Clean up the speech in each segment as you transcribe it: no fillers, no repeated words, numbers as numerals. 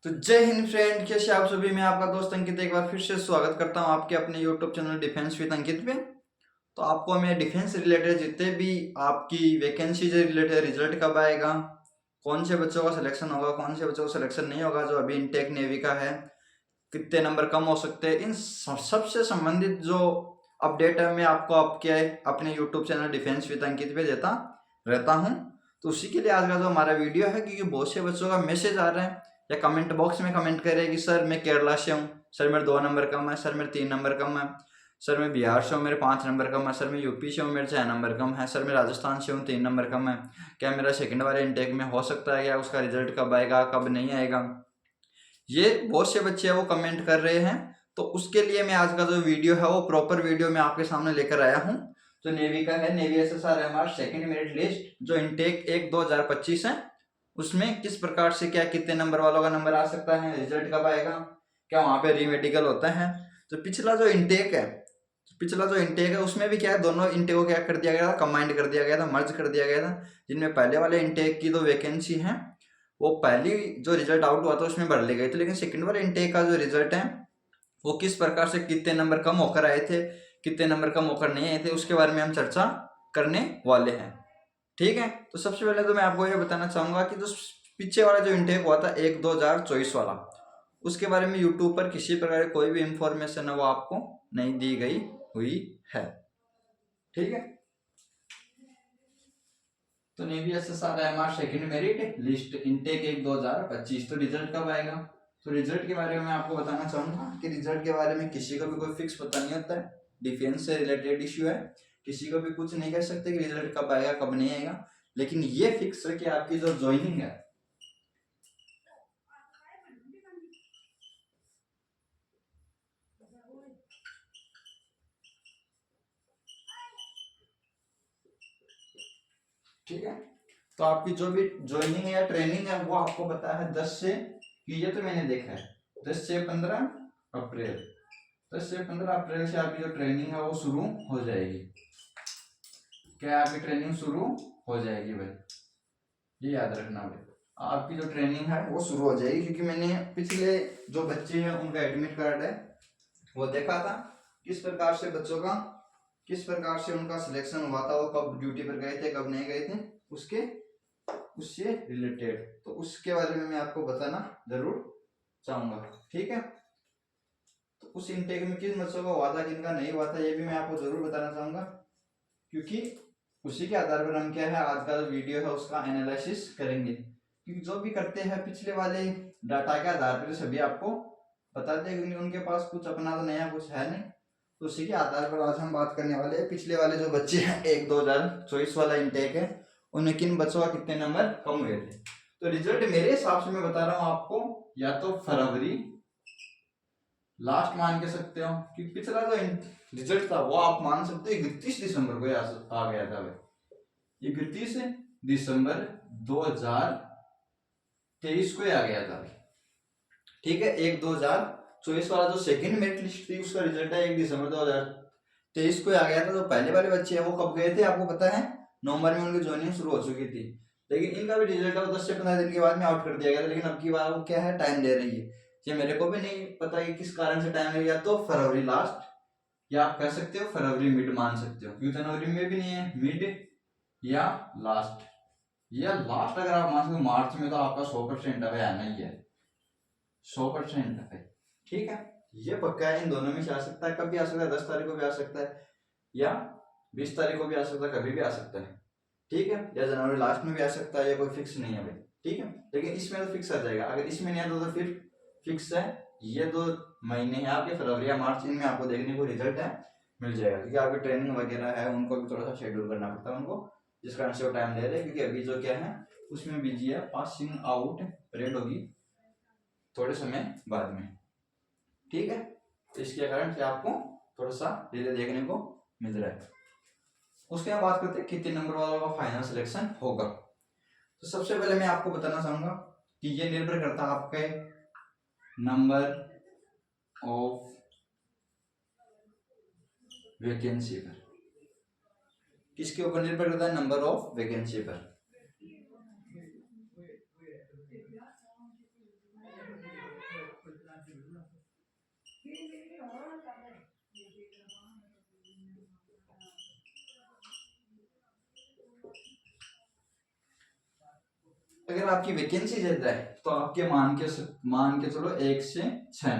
तो जय हिंद फ्रेंड, कैसे आप सभी। मैं आपका दोस्त अंकित एक बार फिर से स्वागत करता हूं आपके अपने यूट्यूब चैनल डिफेंस विद अंकित पे। तो आपको मैं डिफेंस रिलेटेड जितने भी आपकी वैकेंसी से रिलेटेड रिजल्ट कब आएगा, कौन से बच्चों का सिलेक्शन होगा, कौन से बच्चों का सिलेक्शन नहीं होगा, जो अभी इनटेक नेवी का है, कितने नंबर कम हो सकते हैं, इन सबसे संबंधित जो अपडेट है मैं आपको आपके अपने यूट्यूब चैनल डिफेंस विद अंकित पे देता रहता हूँ। तो उसी के लिए आज का जो हमारा वीडियो है, क्योंकि बहुत से बच्चों का मैसेज आ रहा है या कमेंट बॉक्स में कमेंट कर रहे हैं कि सर मैं केरला से हूँ, सर मेरे 2 नंबर कम है, सर मेरे 3 नंबर कम है, सर मैं बिहार से हूँ मेरे 5 नंबर कम है, सर मैं यूपी से हूँ मेरे 6 नंबर कम है, सर मैं राजस्थान से हूँ 3 नंबर कम है, क्या मेरा सेकंड वाले इनटेक में हो सकता है, क्या उसका रिजल्ट कब आएगा कब नहीं आएगा। ये बहुत से बच्चे हैं वो कमेंट कर रहे हैं। तो उसके लिए मैं आज का जो वीडियो है वो प्रॉपर वीडियो मैं आपके सामने लेकर आया हूँ। तो नेवी का है, navy SSR-MR second merit list जो इनटेक 1/2025 है, उसमें किस प्रकार से क्या कितने नंबर वालों का नंबर आ सकता है, रिजल्ट कब आएगा, क्या वहां पे रीमेडिकल होता है। तो पिछला जो इंटेक है उसमें भी क्या है, दोनों इंटेक को क्या कर दिया गया था, कंबाइंड कर दिया गया था, मर्ज कर दिया गया था। जिनमें पहले वाले इंटेक की जो वैकेंसी है वो पहली जो रिजल्ट आउट हुआ था उसमें भर ली गई थी, लेकिन सेकंड वाले इंटेक का जो रिजल्ट है वो किस प्रकार से कितने नंबर कम होकर आए थे, कितने नंबर कम होकर नहीं आए थे, उसके बारे में हम चर्चा करने वाले हैं। ठीक है, तो सबसे पहले तो मैं आपको ये बताना चाहूंगा कि जो पीछे वाला जो इंटेक हुआ था 1/2024 वाला, उसके बारे में यूट्यूब पर किसी प्रकार की कोई भी इंफॉर्मेशन है वो आपको नहीं दी गई हुई है। ठीक है, तो navy SSR-MR second merit list intake 1/2025, तो रिजल्ट कब आएगा। तो रिजल्ट के बारे में मैं आपको बताना चाहूंगा कि रिजल्ट के बारे में किसी को भी कोई फिक्स पता नहीं होता है, डिफेंस से रिलेटेड इश्यू है, किसी को भी कुछ नहीं कह सकते कि रिजल्ट कब आएगा कब नहीं आएगा। लेकिन ये फिक्स है कि आपकी जो ज्वाइनिंग है, ठीक है, तो आपकी जो भी ज्वाइनिंग है या ट्रेनिंग है वो आपको पता है 10 से, कि ये तो मैंने देखा है 10 से 15 अप्रैल, 10 से 15 अप्रैल से आपकी जो ट्रेनिंग है वो शुरू हो जाएगी। क्या आपकी ट्रेनिंग शुरू हो जाएगी भाई, ये याद रखना भाई, आपकी जो ट्रेनिंग है वो शुरू हो जाएगी। क्योंकि मैंने पिछले जो बच्चे हैं उनका एडमिट कार्ड है वो देखा था, किस प्रकार से बच्चों का, किस प्रकार से उनका सिलेक्शन हुआ था, वो कब ड्यूटी पर गए थे कब नहीं गए थे, उसके उससे रिलेटेड, तो उसके बारे में मैं आपको बताना जरूर चाहूंगा। ठीक है, तो उस इनटेक में किन बच्चों का हुआ था किनका नहीं हुआ था ये भी मैं आपको जरूर बताना चाहूंगा, क्योंकि उसी के आधार पर हम क्या है आज का जो वीडियो है उसका एनालिसिस करेंगे। क्योंकि जो भी करते हैं पिछले वाले डाटा के आधार पर सभी आपको बताते हैं, क्योंकि उनके पास कुछ अपना तो नया कुछ है नहीं। तो उसी के आधार पर आज हम बात करने वाले हैं, पिछले वाले जो बच्चे हैं 1/2024 वाला इंटेक है उनमें किन बच्चों का कितने नंबर कम हुए थे। तो रिजल्ट मेरे हिसाब से मैं बता रहा हूँ आपको, या तो फरवरी लास्ट मान के सकते हो, कि पिछला जो रिजल्ट था वो आप मान सकते हो 31 दिसंबर को आ गया था भाई, 31 दिसंबर 2023 को आ गया था। ठीक है, 1/2024 वाला जो सेकंड मेरिट लिस्ट थी उसका रिजल्ट है 1 दिसंबर 2023 को आ गया था। तो पहले वाले बच्चे हैं वो कब गए थे आपको पता है, नवंबर में उनकी ज्वाइनिंग शुरू हो चुकी थी, लेकिन इनका भी रिजल्ट है 10 से 15 दिन के बाद में आउट कर दिया गया था। लेकिन अब की बार वो क्या है, टाइम दे रही है, ये मेरे को भी नहीं पता कि किस कारण से टाइम ले, या तो फरवरी लास्ट, या आप कह सकते हो फरवरी मिड मान सकते हो, क्योंकि जनवरी में भी नहीं है, मिड या लास्ट, या लास्ट अगर आप मान सकते हो मार्च में, तो आपका 100% अब आना ही है, 100% है। ठीक है, ये पक्का है, इन दोनों में से आ सकता है, कभी आ सकता है 10 तारीख को भी आ सकता है, या 20 तारीख को भी आ सकता है, कभी भी आ सकता है। ठीक है, या जनवरी लास्ट में भी आ सकता है, या कोई फिक्स नहीं है भाई। ठीक है, लेकिन इसमें तो फिक्स आ जाएगा, अगर इसमें नहीं आता तो फिर फिक्स है, ये 2 महीने हैं आपके फरवरी या मार्च, इनमें आपको देखने को रिजल्ट है मिल जाएगा। क्योंकि आपकी ट्रेनिंग वगैरह है उनको भी थोड़ा सा शेड्यूल करना पड़ता है उनको, जिस कारण से वो टाइम ले रहे हैं, क्योंकि अभी जो क्या है उसमें बिजी है, पासिंग आउट परेड होगी थोड़े समय बाद में। ठीक है, तो इसके कारण से आपको थोड़ा सा डिले देखने को मिल रहा है। उसके बाद बात करते हैं कितने नंबर वालों का फाइनल सिलेक्शन होगा। तो सबसे पहले मैं आपको बताना चाहूंगा कि ये निर्भर करता है आपके नंबर ऑफ वैकेंसी पर। किसके ऊपर निर्भर करता है, नंबर ऑफ वैकेंसी पर। अगर आपकी वैकेंसी ज्यादा है तो आपके मान के चलो 1 से 6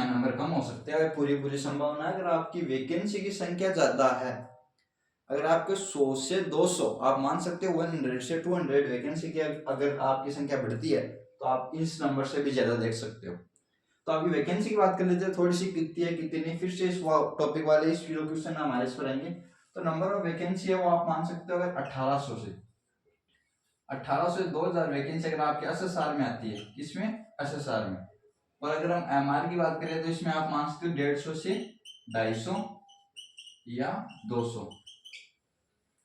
नंबर कम हो सकते हैं। पूरी संभावना है। अगर आपकी वैकेंसी की संख्या ज्यादा है, अगर आपके 100 से 200, आप मान सकते हो 100 से 200 वैकेंसी की अगर आपकी संख्या बढ़ती है तो आप इस नंबर से भी ज्यादा देख सकते हो। तो आपकी वैकेंसी की बात कर लेते हैं, थोड़ी सी कितनी है कितनी नहीं, फिर से इस टॉपिक वाले इस वीडियो क्वेश्चन हमारे इस पर आएंगे। तो नंबर ऑफ वैकेंसी है वो आप मान सकते हो अगर 1800 से 2000 वैकेंसी अगर आपके एसएसआर में आती है, किसमें, एसएसआर में। और अगर हम एमआर की बात करें तो इसमें आप मान सकते हो 150 से 250 या 200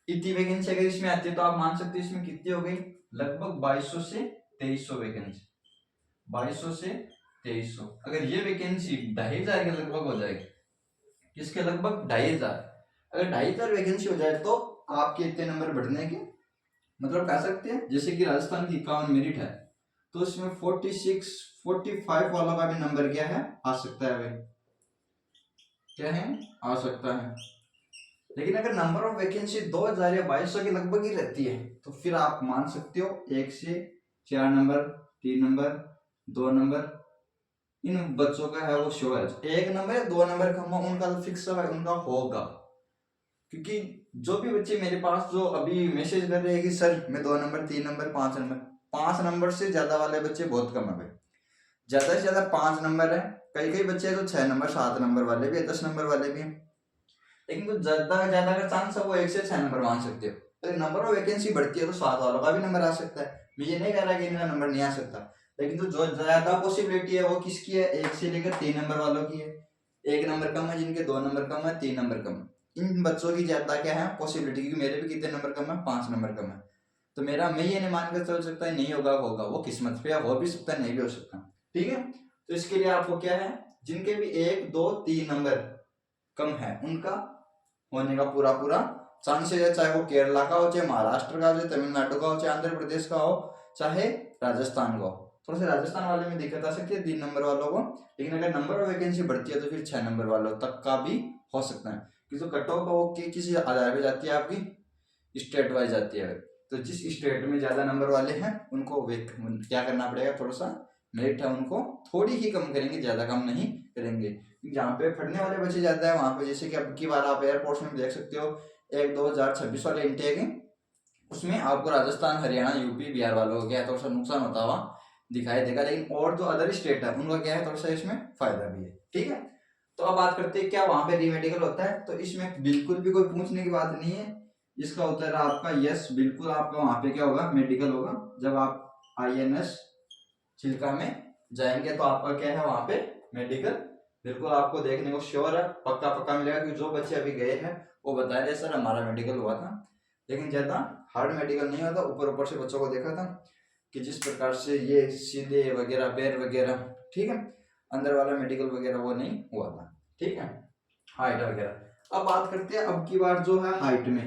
इतनी वैकेंसी अगर इसमें आती है तो आप मान सकते हो इसमें कितनी हो गई, लगभग 2200 से 2300 वैकेंसी। 2200 से 2300 अगर ये वैकेंसी 2500 के लगभग हो जाएगी, किसके लगभग 2500, अगर 2500 वैकेंसी हो जाए तो आपके इतने नंबर बढ़ने के मतलब कह सकते हैं। जैसे कि राजस्थान की 51 मेरिट है तो इसमें 46 45 वालों का भी नंबर क्या है, आ सकता है भाई, क्या है, आ सकता है। लेकिन अगर नंबर ऑफ वैकेंसी 2000 या 2200 के लगभग ही रहती है तो फिर आप मान सकते हो 1 से 4 नंबर, 3 नंबर, 2 नंबर इन बच्चों का है वो श्योर है। 1 नंबर या 2 नंबर का उनका फिक्स है, उनका होगा। क्योंकि जो भी बच्चे मेरे पास जो अभी मैसेज कर रहे हैं कि सर मैं 2 नंबर, 3 नंबर, 5 नंबर से ज्यादा वाले बच्चे बहुत कम है भाई। ज्यादा से ज्यादा 5 नंबर है, कई बच्चे तो 6 नंबर 7 नंबर वाले भी है, 10 नंबर वाले भी हैं। लेकिन कुछ ज्यादा का चांस है वो 1 से 6 नंबर मान सकते हो। तो नंबर ऑफ वैकेंसी बढ़ती है तो 7 वालों का भी नंबर आ सकता है। मैं ये नहीं कह रहा कि इनका नंबर नहीं आ सकता, लेकिन तो जो ज्यादा पॉसिबिलिटी है वो किसकी है, 1 से लेकर 3 नंबर वालों की है। 1 नंबर कम है जिनके, 2 नंबर कम है, 3 नंबर कम है, इन बच्चों की ज्यादा क्या है पॉसिबिलिटी। क्योंकि मेरे भी कितने नंबर कम है, 5 नंबर कम है। तो मेरा मैं ये नहीं मानकर चल सकता है नहीं होगा, वो किस्मत पे हो भी सकता है, नहीं भी हो सकता। ठीक है, तो इसके लिए आपको क्या है, जिनके भी 1 2 3 नंबर कम है उनका होने का पूरा चांसेस है। चाहे वो केरला का हो, चाहे महाराष्ट्र का हो, चाहे तमिलनाडु का हो, चाहे आंध्र प्रदेश का हो, चाहे राजस्थान का हो। थोड़ा सा राजस्थान वाले में दिक्कत आ सकती है 3 नंबर वालों को, लेकिन अगर नंबर ऑफ वैकेंसी बढ़ती है तो फिर 6 नंबर वालों तक का भी हो सकता है। क्योंकि तो कट ऑफ वो किसी आधार पे जाती है, आपकी स्टेट वाइज जाती है। तो जिस स्टेट में ज्यादा नंबर वाले हैं उनको क्या करना पड़ेगा, थोड़ा सा मेरिट है उनको थोड़ी ही कम करेंगे, ज्यादा कम नहीं करेंगे। जहाँ पे फटने वाले बच्चे ज्यादा है वहां पे, जैसे कि अब की बार आप एयरपोर्ट्स में देख सकते हो 2026 वाले इंटेक है, उसमें आपको राजस्थान, हरियाणा, यूपी, बिहार वालों को क्या है थोड़ा सा नुकसान होता हुआ दिखाई देगा। लेकिन और जो अदर स्टेट है उनका क्या है थोड़ा सा इसमें फायदा भी है। ठीक है, तो अब बात करते हैं क्या वहां पे रीमेडिकल होता है। तो इसमें बिल्कुल भी कोई पूछने की बात नहीं है, इसका उत्तर है आपका यस। बिल्कुल आपका वहां पे क्या होगा, मेडिकल होगा। जब आप INS चिल्का में जाएंगे तो आपका क्या है वहां पे मेडिकल बिल्कुल आपको देखने को श्योर है, पक्का मिलेगा। क्योंकि जो बच्चे अभी गए हैं वो बता रहे सर हमारा मेडिकल हुआ था, लेकिन ज्यादा हार्ड मेडिकल नहीं होता। ऊपर से बच्चों को देखा था कि जिस प्रकार से ये सीधे वगैरह पैर वगैरह, ठीक है, अंदर वाला मेडिकल वगैरह वो नहीं हुआ था। ठीक है, हाइट वगैरह। अब बात करते हैं अब की बार जो है हाइट में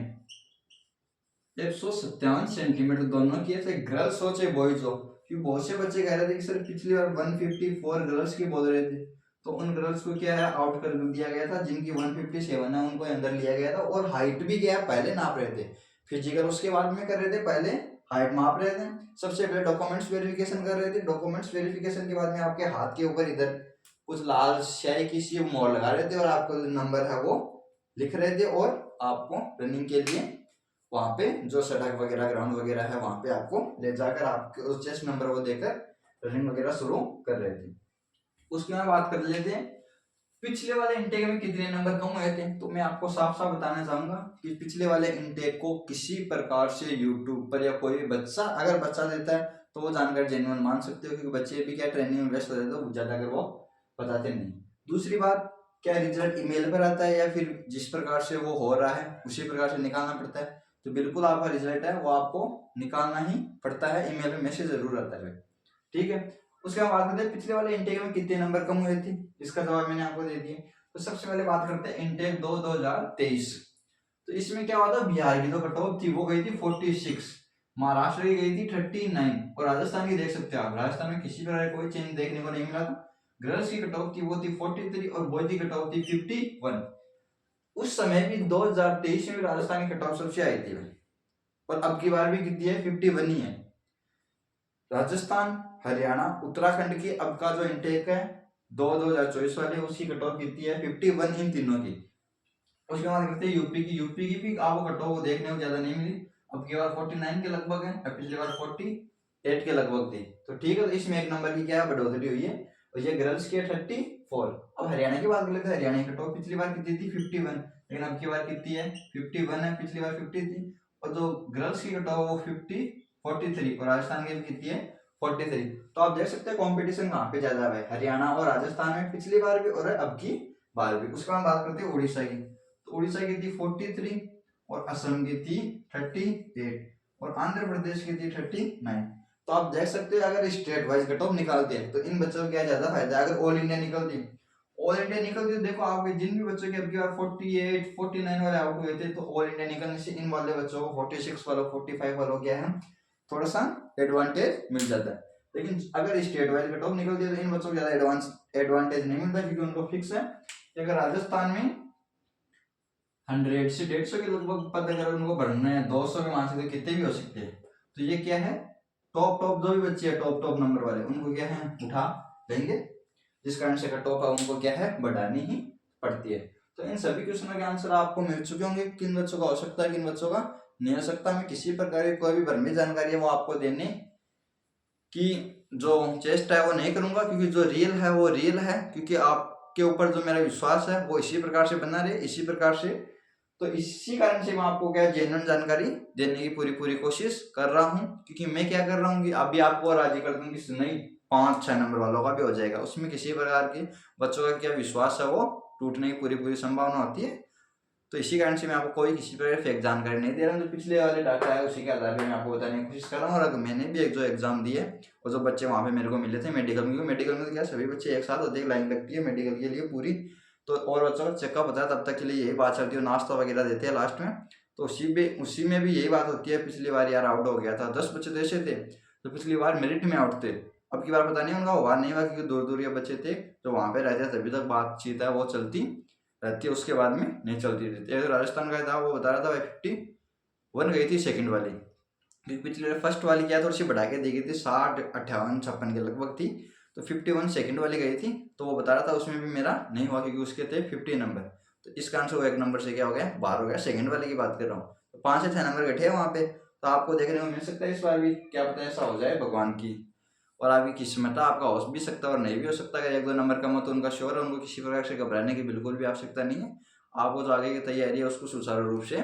157 सेंटीमीटर दोनों की, ऐसे गर्ल्स हो चाहे बॉयज हो। क्योंकि बहुत से बच्चे कह रहे थे कि सर पिछली बार 154 गर्ल्स की बोल रहे थे, तो उन गर्ल्स को क्या है आउट कर दिया गया था। जिनकी 157 है उनको अंदर लिया गया था। और हाइट भी क्या है पहले नाप रहे थे, फिजिकल उसके बाद में कर रहे थे, पहले हाइट माप रहे थे। सबसे पहले डॉक्यूमेंट्स वेरिफिकेशन कर रहे थे। डॉक्यूमेंट्स वेरिफिकेशन के बाद में आपके हाथ के ऊपर इधर कुछ लाल स्याही की सी मोड़ लगा रहे थे और आपको जो नंबर है वो लिख रहे थे। और आपको रनिंग के लिए वहां पे जो सड़क वगैरह ग्राउंड वगैरह है वहां पे आपको ले जाकर आपके उस चेस्ट नंबर को देकर रनिंग वगैरह शुरू कर रहे थे। उसके बाद बात कर लेते हैं पिछले वाले इंटेक में कितने नंबर कम हुए थे। तो मैं आपको साफ साफ बताना चाहूंगा कि पिछले वाले इंटेक को किसी प्रकार से यूट्यूब पर या कोई भी बच्चा अगर बच्चा देता है तो वो जानकर जेन्युइन मान सकते हो, क्योंकि बच्चे भी क्या ट्रेनिंग में व्यस्त हो जाते हो ज्यादा अगर वो बताते नहीं। दूसरी बात, क्या रिजल्ट ईमेल पर आता है या फिर जिस प्रकार से वो हो रहा है उसी प्रकार से निकालना पड़ता है। तो बिल्कुल आपका रिजल्ट है वो आपको निकालना ही पड़ता है, ईमेल में मैसेज जरूर आता है। ठीक है, उसके बाद बात करते हैं पिछले वाले इंटेक में कितने नंबर कम हुए थे। इसका जवाब मैंने आपको दे दिया। तो सबसे पहले बात करते हैं इंटेक 2023। तो इसमें क्या हुआ था, बिहार की जो कट ऑफ थी वो गई थी 46। महाराष्ट्र की गई थी 39 और राजस्थान की देख सकते हो आप, राजस्थान में किसी प्रकार कोई चेंज देखने को नहीं मिला था। गर्ल्स की कट ऑफ थी वो थी 43 और बॉयज की कट ऑफ थी 51। उस समय भी 2023 में भी राजस्थान की कट ऑफ सबसे आई थी और अब की बार भी कितनी है 51 ही है। राजस्थान, हरियाणा, उत्तराखंड की अब का जो इनटेक है 2024 वाले उसकी कट ऑफ कितनी है 51 इन तीनों की। उसके बाद करते हैं यूपी की। यूपी की भी आपको कट ऑफ देखने को ज्यादा नहीं मिली, अब की बार 49 के लगभग है, पिछली बार 48 के लगभग थी। तो ठीक है, तो इसमें एक नंबर की क्या बढ़ोतरी हुई है और ये गर्ल्स की 34। अब हरियाणा की बात कर लेते हैं। हरियाणा की कट ऑफ पिछली बार कितनी थी 51, लेकिन अब की बार कितनी है 51 है, पिछली बार 50 थी। और जो गर्ल्स की कट ऑफ वो 43 और राजस्थान की कितनी है 43। तो आप देख सकते हैं कॉम्पिटिशन कहाँ पे ज्यादा है, हरियाणा और राजस्थान में पिछली बार भी और अब की बार भी। उसके बाद बात करते हैं उड़ीसा की। तो उड़ीसा की थी 43 और असम की थी 38 और आंध्र प्रदेश की थी 39। तो आप देख सकते हैं अगर स्टेट वाइज कट ऑफ निकालते हैं तो इन बच्चों को क्या ज्यादा फायदा है। अगर ऑल इंडिया निकलती तो देखो आपके जिन भी बच्चों के अब की बार 48 49 वाले आउट हुए थे, तो ऑल इंडिया निकलने से इन वाले बच्चों को 46 वालों 45 वालों क्या है थोड़ा सा एडवांटेज मिल जाता है। लेकिन अगर स्टेट वाइज कट ऑफ निकलती है तो इन बच्चों को ज्यादा एडवांटेज नहीं मिलता, क्योंकि उनको फिक्स है कि अगर राजस्थान में 100 से 150 के लगभग पद अगर उनको भरना है, 200 के मान सकते कितने भी हो सकते हैं। तो ये क्या है टॉप जो भी बच्चे हैं टॉप नंबर वाले उनको क्या है उठा लेंगे, जिस कारण से कट ऑफ उनको क्या है बढ़ानी ही पड़ती है। तो इन सभी क्वेश्चनों के आंसर आपको मिल चुके होंगे, किन बच्चों का हो सकता है किन बच्चों का नहीं हो सकता। मैं किसी प्रकार की कोई भी भ्रमित जानकारी है वो आपको देने की जो चेष्टा है वो नहीं करूंगा, क्योंकि जो रियल है वो रियल है, क्योंकि आपके ऊपर जो मेरा विश्वास है वो इसी प्रकार से बना रहे इसी प्रकार से। तो इसी कारण से मैं आपको क्या जेन्युइन जानकारी देने की पूरी कोशिश कर रहा हूँ, क्योंकि मैं क्या कर रहा हूँ कि अभी आपको राजी कर दूँ कि नहीं 5-6 नंबर वालों का भी हो जाएगा, उसमें किसी प्रकार के बच्चों का क्या विश्वास है वो टूटने की पूरी संभावना होती है। तो इसी कारण से मैं आपको कोई किसी प्रकार फेक जानकारी नहीं दे रहा हूँ, जो पिछले वाले डाटा है उसी के आधार पर मैं आपको बताने की कोशिश कर रहा हूँ। और अगर मैंने भी एक जो एग्जाम दिए और जो बच्चे वहाँ पे मेरे को मिले थे मेडिकल में, मेडिकल में तो क्या सभी बच्चे एक साथ होते हैं, लाइन लगती है मेडिकल के लिए पूरी, तो और बच्चों का चेकअप होता है तब तक के लिए यही बात चलती है, नाश्ता वगैरह देते हैं लास्ट में। तो उसी में भी यही बात होती है, पिछली बार यार आउट हो गया था 10 बच्चे तो ऐसे थे तो पिछली बार मेरिट में आउट थे, अब की बार पता नहीं उनका हुआ नहीं हुआ, क्योंकि दूर ये बच्चे थे जो वहाँ पे रहते तभी तक बातचीत है वो चलती रहती है, उसके बाद में नहीं चलती रहती। अगर राजस्थान का था वो बता रहा था 51 गई थी सेकंड वाली, क्योंकि पिछले फर्स्ट वाली क्या थोड़ी सी बढ़ा के दी गई थी 60 58 56 के लगभग थी, तो 51 सेकंड वाली गई थी। तो वो बता रहा था उसमें भी मेरा नहीं हुआ, क्योंकि उसके थे 50 नंबर, तो इस कारण से वो एक नंबर से क्या हो गया बाहर हो गया। सेकंड वाले की बात कर रहा हूँ, तो 5 से 6 नंबर घटे वहाँ पे, तो आपको देखने को मिल सकता है इस बार भी, क्या पता ऐसा हो जाए भगवान की और आपकी किस्मत है, आपका हो भी सकता है और नहीं भी हो सकता। अगर 1-2 नंबर कम हो तो उनका श्योर है, उनको किसी प्रकार से घबराने की बिल्कुल भी आवश्यकता नहीं है। आपको जो आगे की तैयारी है उसको सुचारू रूप से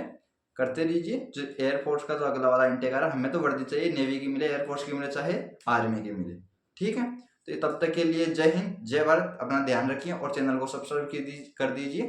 करते रहिए। जो एयरफोर्स का जो अगला वाला इंटेक आ रहा है, हमें तो वर्दी चाहिए नेवी की मिले, एयरफोर्स की मिले, चाहे आर्मी की मिले, ठीक है। तो तब तक के लिए जय हिंद जय भारत, अपना ध्यान रखिए और चैनल को सब्सक्राइब कर दीजिए।